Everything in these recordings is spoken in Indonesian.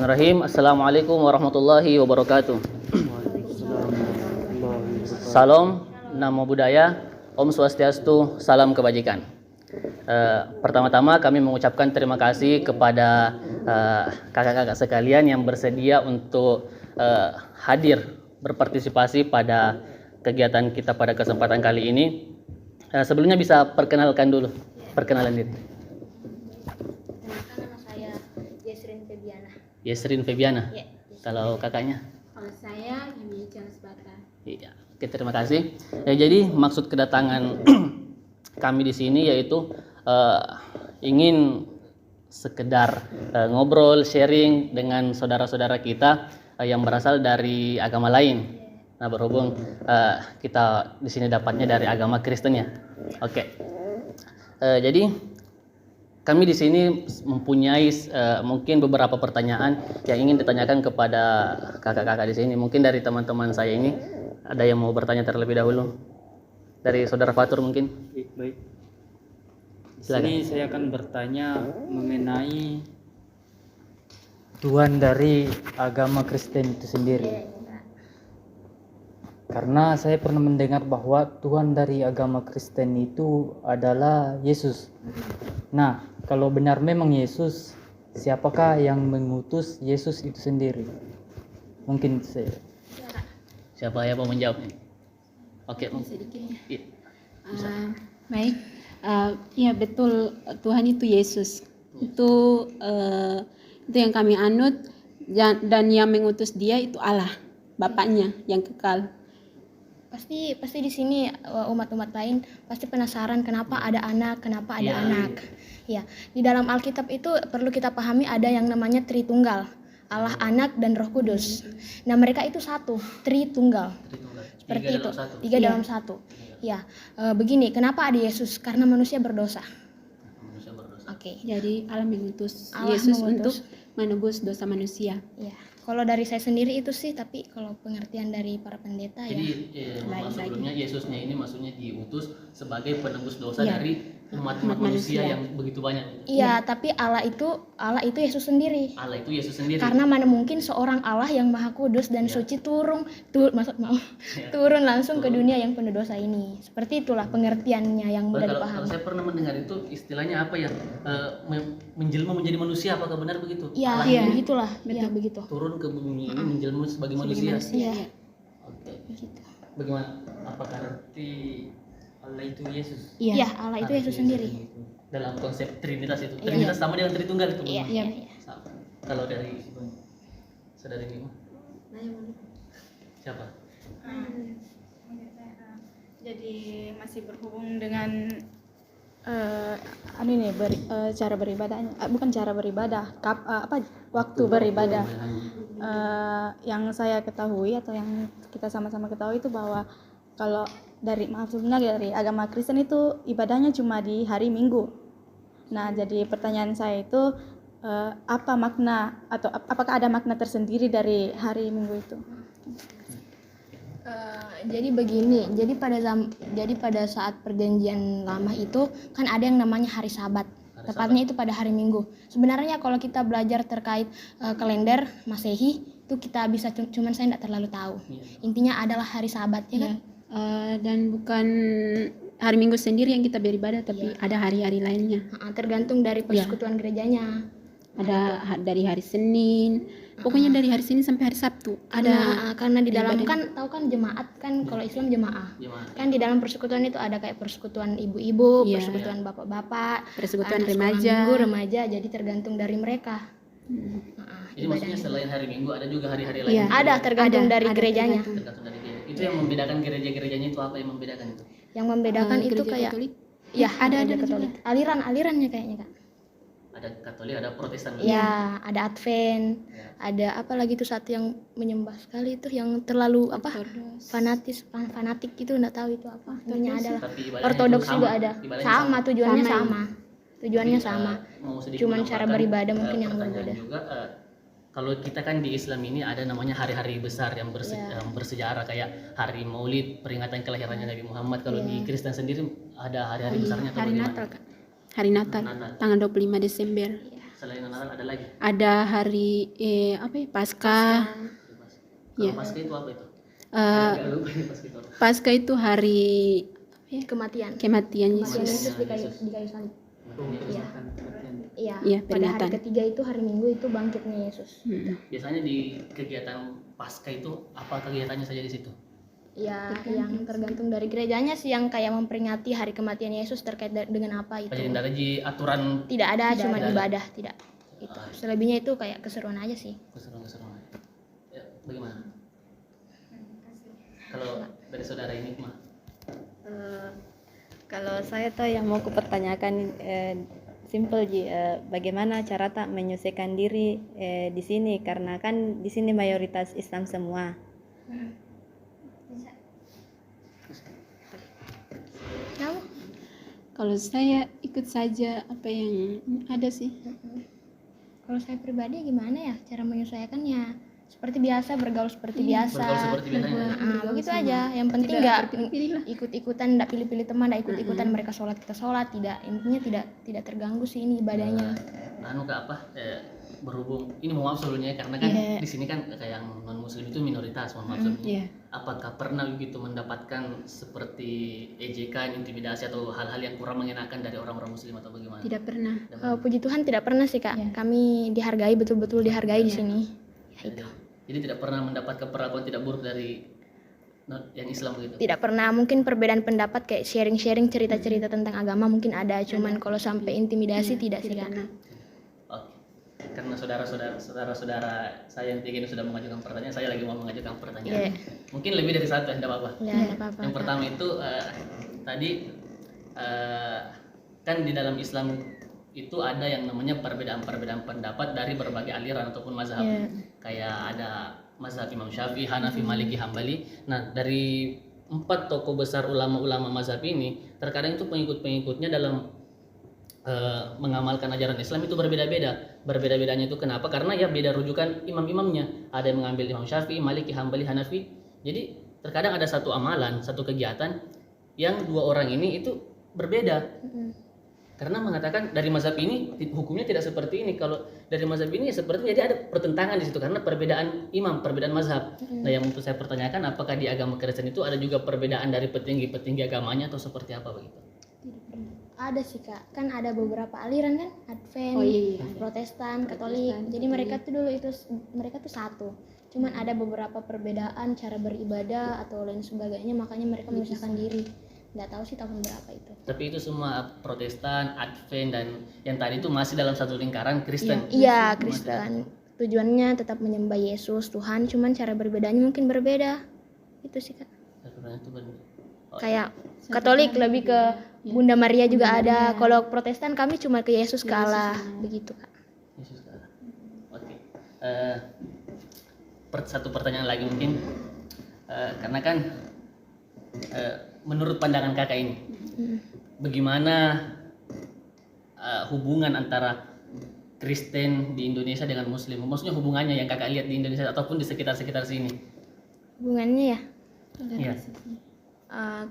Bismillahirrahmanirrahim. Assalamualaikum warahmatullahi wabarakatuh. Salam, namo buddhaya, Om Swastiastu, salam kebajikan. Pertama-tama kami mengucapkan terima kasih kepada kakak-kakak sekalian yang bersedia untuk hadir berpartisipasi pada kegiatan kita pada kesempatan kali ini. Sebelumnya bisa perkenalan diri. Nama saya Yesrin Febiana. Ya. Kalau kakaknya? Kalau saya Yumi Charles Bata. Iya. Oke, terima kasih. Jadi maksud kedatangan kami di sini yaitu ingin sekedar ngobrol, sharing dengan saudara-saudara kita yang berasal dari agama lain. Nah, berhubung kita di sini dapatnya dari agama Kristen ya. Oke. Jadi kami di sini mempunyai mungkin beberapa pertanyaan yang ingin ditanyakan kepada kakak-kakak di sini. Mungkin dari teman-teman saya ini ada yang mau bertanya terlebih dahulu. Dari saudara Fatur mungkin. Baik. Di Silakan. sini saya akan bertanya mengenai Tuhan dari agama Kristen itu sendiri. Karena saya pernah mendengar bahwa Tuhan dari agama Kristen itu adalah Yesus. Nah, kalau benar memang Yesus, siapakah yang mengutus Yesus itu sendiri? Mungkin saya. Siapa yang mau menjawab? Oke. Sedikit ya. Iya. Baik, ya betul, Tuhan itu Yesus. Itu yang kami anut, dan yang mengutus Dia itu Allah, Bapaknya yang kekal. pasti di sini umat-umat lain pasti penasaran kenapa ada anak, kenapa ada anak. Ya, di dalam Alkitab itu perlu kita pahami ada yang namanya Tritunggal, Allah, Anak, dan Roh Kudus. Nah, mereka itu satu, Tritunggal. Seperti itu, tiga dalam satu. Ya, begini, kenapa ada Yesus? Karena manusia berdosa. Oke. Jadi Allah mengutus Allah Yesus mengutus. untuk menebus dosa manusia. Ya, kalau dari saya sendiri itu sih, tapi kalau pengertian dari para pendeta Jadi sebelumnya Yesusnya ini maksudnya diutus sebagai penebus dosa dari umat manusia yang begitu banyak. Iya, tapi Allah itu Yesus sendiri. Allah itu Yesus sendiri. Karena mana mungkin seorang Allah yang maha kudus dan suci turun langsung ke dunia yang penuh dosa ini. Seperti itulah pengertiannya yang mudah Kalau dipahami. saya pernah mendengar itu istilahnya apa ya? Menjelma menjadi manusia, apakah benar begitu? Iya, Allah ini begitulah. Iya, begitu. turun ke bumi ini menjelma sebagai manusia. Iya. Oke. Begitu. Bagaimana? Apakah Berarti Allah itu Yesus. Iya, Allah itu Yesus sendiri. dalam konsep Trinitas itu? Iya. Trinitas sama dengan Tritunggal itu? Iya, Bang? iya. Sama. Kalau dari saudari Bima? Siapa? Jadi masih berhubung dengan cara beribadahnya, bukan cara beribadah, waktu beribadah. Yang saya ketahui atau yang kita sama-sama ketahui itu bahwa kalau dari agama Kristen itu ibadahnya cuma di hari Minggu. Nah, jadi pertanyaan saya itu apa makna atau apakah ada makna tersendiri dari hari Minggu itu? Jadi begini, jadi pada saat perjanjian lama itu kan ada yang namanya hari Sabat. Tepatnya itu pada hari Minggu. Sebenarnya kalau kita belajar terkait kalender Masehi itu kita bisa, cuman saya tidak terlalu tahu. Intinya adalah hari Sabat, ya kan? Dan bukan hari Minggu sendiri yang kita beribadah, tapi ada hari-hari lainnya. Tergantung dari persekutuan gerejanya. Ada dari hari Senin, pokoknya dari hari Senin sampai hari Sabtu. Karena di dalam kan tahu kan jemaat kan, kalau Islam jemaah. Kan di dalam persekutuan itu ada kayak persekutuan ibu-ibu, persekutuan bapak-bapak, Persekutuan anak sekolah remaja. minggu, remaja, jadi tergantung dari mereka. Jadi maksudnya selain hari Minggu ada juga hari-hari lain? Ada tergantung dari gerejanya. Tergantung dari gereja. Itu yang membedakan gereja-gerejanya itu apa yang membedakan itu? Yang membedakan itu Gereja kayak Katolik. ya ada Katolik. Alirannya kayaknya, Kak. Ada Katolik, ada Protestan. Ya, ada Advent, ada apa lagi tuh satu yang menyembah sekali itu yang terlalu fanatik gitu, enggak tahu itu apa. Intinya adalah Tapi ibadahnya Ortodoks itu juga ada. ibadahnya Sama, tujuannya Sama. sama. Tujuannya Tapi, sama. mau sedikit Cuman cara menambahkan, beribadah mungkin yang pertanyaan berbeda. juga, kalau kita kan di Islam ini ada namanya hari-hari besar yang bersejarah kayak hari Maulid, peringatan kelahirannya Nabi Muhammad. Kalau di Kristen sendiri ada hari-hari besarnya atau Hari bagaimana? Natal, Kak. Hari Natal, tanggal 25 Desember. Selain Natal ada lagi. Ada hari apa ya, Paskah. Kalau Ya. Paskah itu apa itu? Eh, Agak lupa ini Paskah itu apa. Paskah itu hari Kematian. kematian Kematian Yesus. Yesus di kayu salib. Iya. Iya. Iya, Pada hari peringatan. ketiga itu hari Minggu itu bangkitnya Yesus. Biasanya di kegiatan Paskah itu apa kegiatannya saja di situ? Ya, yang tergantung dari gerejanya sih yang kayak memperingati hari kematian Yesus terkait dengan apa itu. Jadi tidak ada aturan Tidak ada, cuma ada. ibadah, tidak. Itu. Selebihnya itu kayak keseruan aja sih. keseruan-keseruan. Ya, bagaimana? Kalau dari saudara ini mah? Kalau saya tuh yang mau kupertanyakan simple Ji, bagaimana cara tak menyesuaikan diri di sini karena kan di sini mayoritas Islam semua. Kamu? Kalau saya ikut saja apa yang ada sih. Kalau saya pribadi gimana ya cara menyesuaikannya? Seperti biasa, bergaul seperti biasa. Bergaul seperti biasanya. Begitu aja. Yang penting Tidak nggak berpilih-pilih lah. ikut-ikutan, nggak pilih-pilih teman, nggak ikut-ikutan mereka sholat kita sholat, tidak. Intinya tidak terganggu sih ini ibadahnya. Anu ke apa? Berhubung ini mohon maaf sebelumnya karena kan di sini kan kayak yang non muslim itu minoritas, mohon maaf sebelumnya. Iya. Apakah pernah begitu mendapatkan seperti ejekan, intimidasi atau hal-hal yang kurang mengenakan dari orang-orang muslim atau bagaimana? Tidak pernah. Puji Tuhan tidak pernah sih Kak. Kami dihargai, betul-betul dihargai di sini. Ya, itu. Jadi tidak pernah mendapatkan perlakuan tidak buruk dari yang Islam begitu. Tidak pernah, mungkin perbedaan pendapat kayak sharing-sharing cerita-cerita tentang agama mungkin ada, cuman kalau sampai intimidasi tidak sih Kak. Oke. Karena saudara-saudara saya yang tiga ini sudah mengajukan pertanyaan, saya lagi mau mengajukan pertanyaan. Mungkin lebih dari satu, tidak apa-apa. Ya, tidak apa-apa. Yang pertama itu tadi kan di dalam Islam itu ada yang namanya perbedaan-perbedaan pendapat dari berbagai aliran ataupun mazhab. Kayak ada mazhab Imam Syafi'i, Hanafi, Maliki, Hambali. Nah, dari 4 tokoh besar ulama-ulama mazhab ini, terkadang itu pengikut-pengikutnya dalam mengamalkan ajaran Islam itu berbeda-beda. Berbeda-bedanya itu kenapa? Karena ya beda rujukan imam-imamnya. Ada yang mengambil Imam Syafi'i, Maliki, Hambali, Hanafi. Jadi terkadang ada satu amalan, satu kegiatan yang dua orang ini itu berbeda. Karena mengatakan dari mazhab ini hukumnya tidak seperti ini. Kalau dari mazhab ini ya seperti jadi ada pertentangan di situ karena perbedaan imam, perbedaan mazhab. Nah, yang untuk saya pertanyakan apakah di agama Kristen itu ada juga perbedaan dari petinggi-petinggi agamanya atau seperti apa begitu? Ada sih Kak, kan ada beberapa aliran kan, Advent, Protestan, Katolik. Jadi mereka tuh dulu mereka tuh satu. Cuman ada beberapa perbedaan cara beribadah atau lain sebagainya, makanya mereka memisahkan diri. Nggak tahu sih tahun berapa itu. Tapi itu semua Protestan, Advent dan yang tadi itu masih dalam satu lingkaran Kristen. Iya, Kristen. Tujuannya tetap menyembah Yesus, Tuhan, cuman cara berbedanya mungkin berbeda. Itu sih Kak. Kayak Katolik lebih ke Bunda Maria juga ada. Kalau Protestan kami cuma ke Yesus, ke Allah, begitu Kak. Yesus ke Allah. Oke. Satu pertanyaan lagi mungkin. Karena kan menurut pandangan kakak ini, bagaimana hubungan antara Kristen di Indonesia dengan Muslim? Maksudnya hubungannya yang kakak lihat di Indonesia ataupun di sekitar-sekitar sini? Hubungannya ya? Iya.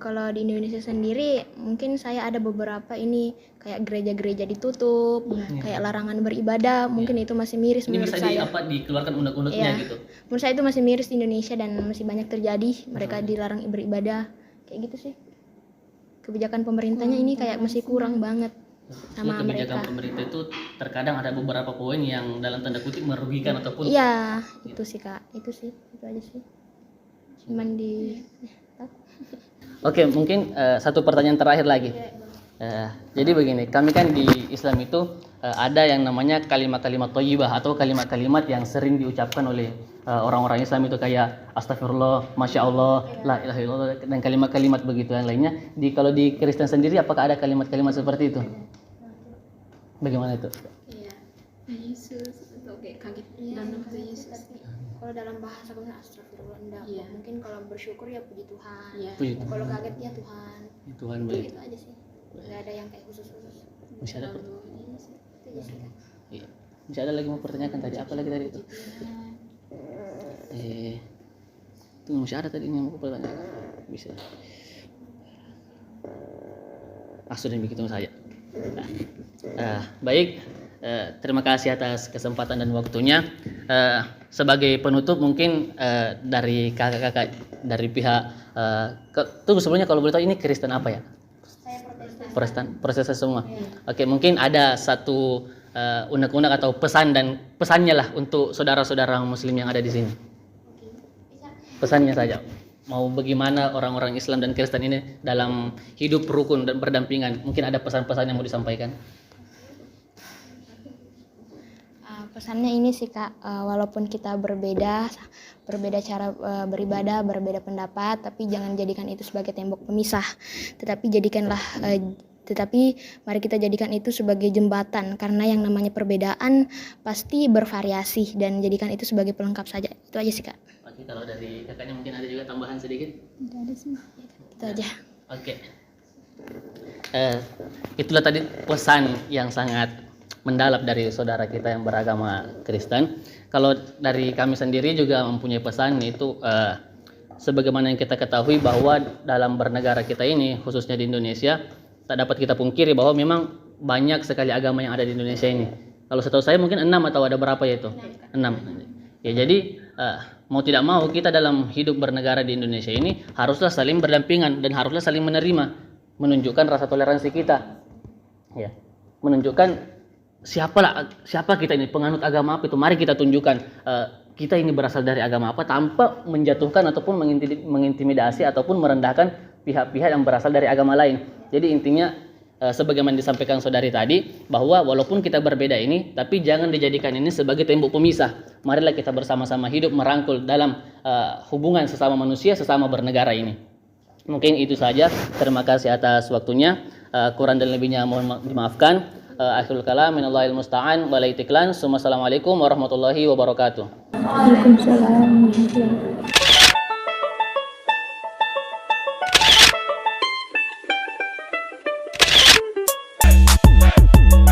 Kalau di Indonesia sendiri, mungkin saya ada beberapa ini kayak gereja-gereja ditutup, kayak larangan beribadah, mungkin itu masih miris Ini menurut bisa saya. dikeluarkan undang-undangnya Iya. gitu. Menurut saya itu masih miris di Indonesia dan masih banyak terjadi mereka dilarang beribadah kayak gitu sih. Kebijakan pemerintahnya ini kayak masih kurang banget sama Kebijakan mereka. pemerintah itu terkadang ada beberapa poin yang dalam tanda kutip merugikan ataupun Iya, itu sih Kak, itu aja sih. Cuman Oke, mungkin satu pertanyaan terakhir lagi. Jadi begini, kami kan di Islam itu ada yang namanya kalimat-kalimat thayyibah atau kalimat-kalimat yang sering diucapkan oleh orang-orang Islam itu kayak astagfirullah, masya Allah, la ilaha illallah dan kalimat-kalimat begitu yang lainnya. Kalau di Kristen sendiri apakah ada kalimat-kalimat seperti itu? Bagaimana itu? Iya. Yesus atau kayak kaget dan nama Yesus. kalau dalam bahasa bahasa astagfirullah enggak. Iya. Mungkin kalau bersyukur ya puji Tuhan. Iya. Puji Kalau kaget ya Tuhan. Tuhan baik. Itu aja sih. Enggak ada yang kayak khusus-khusus. Masih ada? Itu aja sih Kak. Iya. Masih ada lagi mau pertanyakan tadi? Apa lagi tadi itu? Tuh masih ada tadi yang mau pertanyakan. Bisa. Sudah begitu saya. Baik. terima kasih atas kesempatan dan waktunya. Sebagai penutup mungkin dari kakak-kakak dari pihak tunggu sebelumnya kalau boleh tahu ini Kristen apa ya? Protestan, Protestan semua. Oke, mungkin ada satu unek-unek atau pesannya lah untuk saudara-saudara Muslim yang ada di sini. Pesannya saja. Mau bagaimana orang-orang Islam dan Kristen ini dalam hidup rukun dan berdampingan. Mungkin ada pesan-pesan yang mau disampaikan. Pesannya ini sih Kak, walaupun kita berbeda cara beribadah, berbeda pendapat, tapi jangan jadikan itu sebagai tembok pemisah. Tetapi mari kita jadikan itu sebagai jembatan, karena yang namanya perbedaan pasti bervariasi, dan jadikan itu sebagai pelengkap saja. Itu aja sih Kak. Oke, kalau dari kakaknya mungkin ada juga tambahan sedikit. Tidak ada sih. Itu aja. Oke. Itulah tadi pesan yang sangat mendalam dari saudara kita yang beragama Kristen. Kalau dari kami sendiri juga mempunyai pesan, yaitu sebagaimana yang kita ketahui bahwa dalam bernegara kita ini, khususnya di Indonesia, tak dapat kita pungkiri bahwa memang banyak sekali agama yang ada di Indonesia ini. Kalau setahu saya mungkin 6 atau ada berapa ya itu? 6. Ya, jadi mau tidak mau kita dalam hidup bernegara di Indonesia ini haruslah saling berdampingan dan haruslah saling menerima, menunjukkan rasa toleransi kita. Ya. Menunjukkan siapa kita ini, penganut agama apa itu, mari kita tunjukkan kita ini berasal dari agama apa, tanpa menjatuhkan ataupun mengintimidasi ataupun merendahkan pihak-pihak yang berasal dari agama lain. Jadi intinya sebagaimana disampaikan saudari tadi, bahwa walaupun kita berbeda ini, tapi jangan dijadikan ini sebagai tembok pemisah. Marilah kita bersama-sama hidup merangkul dalam hubungan sesama manusia, sesama bernegara ini. Mungkin itu saja. Terima kasih atas waktunya. Kurang dan lebihnya mohon dimaafkan. Akhirul kalam minallahil musta'an wal itiklan. Assalamualaikum warahmatullahi wabarakatuh. Waalaikumsalam.